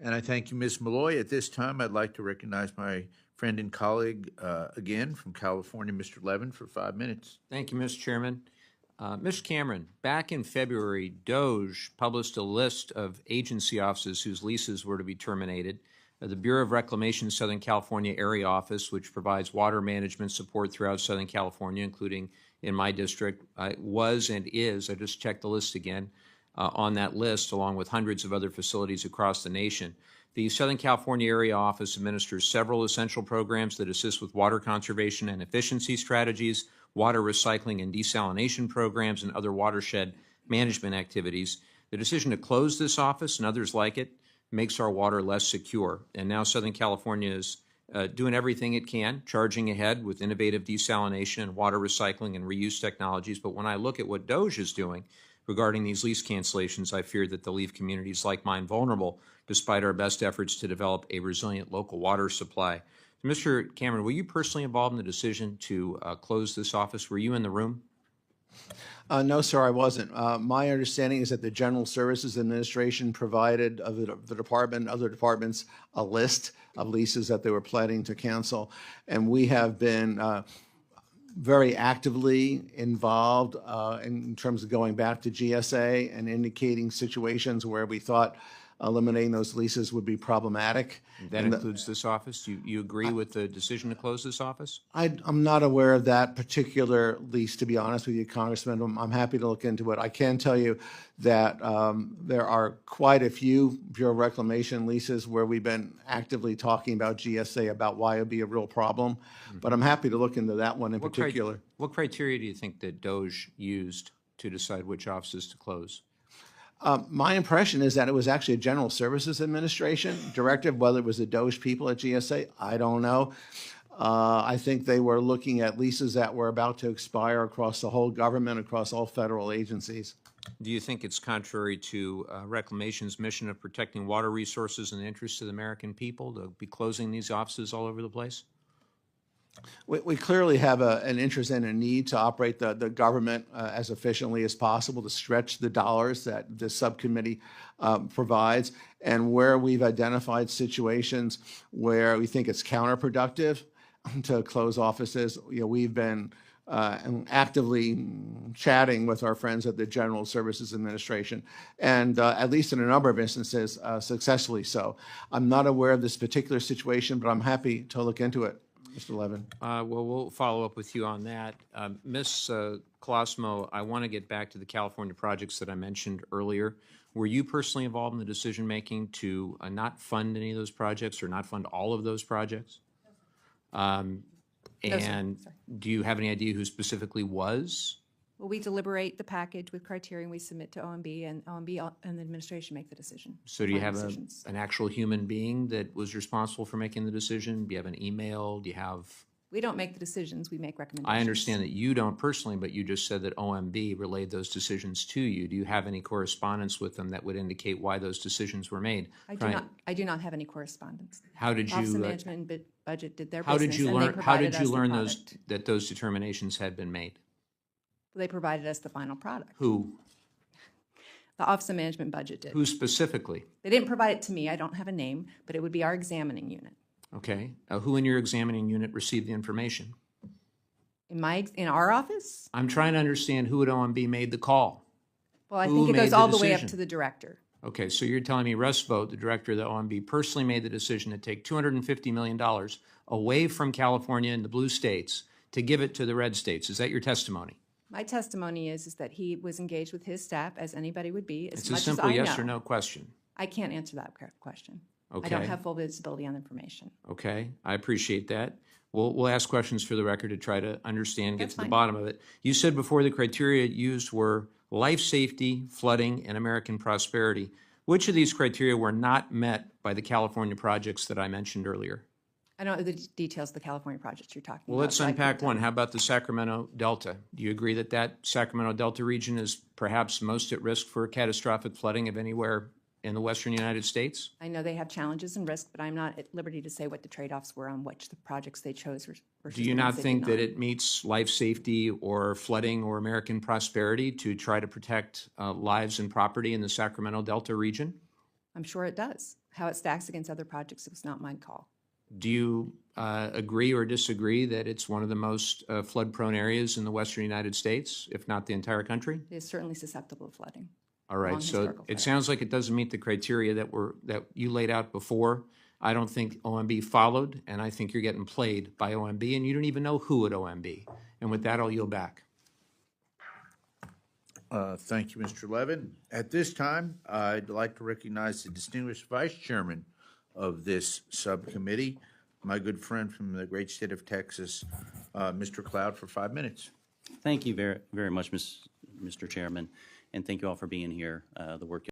And I thank you, Ms. Malloy. At this time, I'd like to recognize my friend and colleague again from California, Mr. Levin, for 5 minutes. Thank you, Mr. Chairman. Mr. Cameron, back in February, DOGE published a list of agency offices whose leases were to be terminated. The Bureau of Reclamation Southern California Area Office, which provides water management support throughout Southern California, including in my district, was and is, I just checked the list again, on that list, along with hundreds of other facilities across the nation. The Southern California Area Office administers several essential programs that assist with water conservation and efficiency strategies, water recycling and desalination programs, and other watershed management activities. The decision to close this office and others like it makes our water less secure. And now Southern California is doing everything it can, charging ahead with innovative desalination and water recycling and reuse technologies. But when I look at what DOGE is doing regarding these lease cancellations, I fear that they'll leave communities like mine vulnerable, despite our best efforts to develop a resilient local water supply. Mr. Cameron, were you personally involved in the decision to close this office? Were you in the room? No, sir, I wasn't. My understanding is that the General Services Administration provided the department, other departments, a list of leases that they were planning to cancel. And we have been very actively involved in terms of going back to GSA and indicating situations where we thought eliminating those leases would be problematic. That includes this office? You agree with the decision to close this office? I'm not aware of that particular lease, to be honest with you, Congressman. I'm happy to look into it. I can tell you that there are quite a few Bureau of Reclamation leases where we've been actively talking about GSA about why it would be a real problem. But I'm happy to look into that one in particular. What criteria do you think that DOGE used to decide which offices to close? My impression is that it was actually a General Services Administration directive. Whether it was the DOGE people at GSA, I don't know. I think they were looking at leases that were about to expire across the whole government, across all federal agencies. Do you think it's contrary to Reclamation's mission of protecting water resources in the interest of the American people to be closing these offices all over the place? We clearly have an interest and a need to operate the government as efficiently as possible, to stretch the dollars that this subcommittee provides. And where we've identified situations where we think it's counterproductive to close offices, we've been actively chatting with our friends at the General Services Administration, and at least in a number of instances, successfully so. I'm not aware of this particular situation, but I'm happy to look into it. Mr. Levin. Well, we'll follow up with you on that. Ms. Colosimo, I want to get back to the California projects that I mentioned earlier. Were you personally involved in the decision-making to not fund any of those projects or not fund all of those projects? And do you have any idea who specifically was? Well, we deliberate the package with criteria and we submit to OMB, and OMB and the administration make the decision. So do you have an actual human being that was responsible for making the decision? Do you have an email? Do you have... We don't make the decisions, we make recommendations. I understand that you don't personally, but you just said that OMB relayed those decisions to you. Do you have any correspondence with them that would indicate why those decisions were made? I do not have any correspondence. How did you... Office of Management and Budget did their business, how did you learn that those determinations had been made? They provided us the final product. Who? The Office of Management Budget did. Who specifically? They didn't provide it to me. I don't have a name, but it would be our examining unit. Okay. Who in your examining unit received the information? In our office? I'm trying to understand who at OMB made the call. Well, I think it goes all the way up to the director. Okay, so you're telling me Russ Vogt, the director of the OMB, personally made the decision to take $250 million away from California and the blue states to give it to the red states. Is that your testimony? My testimony is that he was engaged with his staff, as anybody would be, as it's much a simple as I know. yes or no question. I can't answer that question. Okay. I don't have full visibility on information. Okay, I appreciate that. We'll ask questions for the record to try to understand, get to the bottom of it. You said before the criteria used were life safety, flooding, and American prosperity. Which of these criteria were not met by the California projects that I mentioned earlier? I don't know the details of the California projects you're talking about. Well, let's unpack one. How about the Sacramento Delta? Do you agree that that Sacramento Delta region is perhaps most at risk for catastrophic flooding of anywhere in the western United States? I know they have challenges and risk, but I'm not at liberty to say what the trade-offs were on which the projects they chose versus Do you not think that it meets life safety or flooding or American prosperity to try to protect lives and property in the Sacramento Delta region? I'm sure it does. How it stacks against other projects is not my call. Do you agree or disagree that it's one of the most flood-prone areas in the western United States, if not the entire country? It is certainly susceptible to flooding. All right, Long so historical it flooding. sounds like it doesn't meet the criteria that you laid out before. I don't think OMB followed, and I think you're getting played by OMB, and you don't even know who at OMB. And with that, I'll yield back. Thank you, Mr. Levin. At this time, I'd like to recognize the distinguished vice chairman of this subcommittee, my good friend from the great state of Texas, Mr. Cloud, for 5 minutes. Thank you very, very much, Mr. Chairman, and thank you all for being here. The work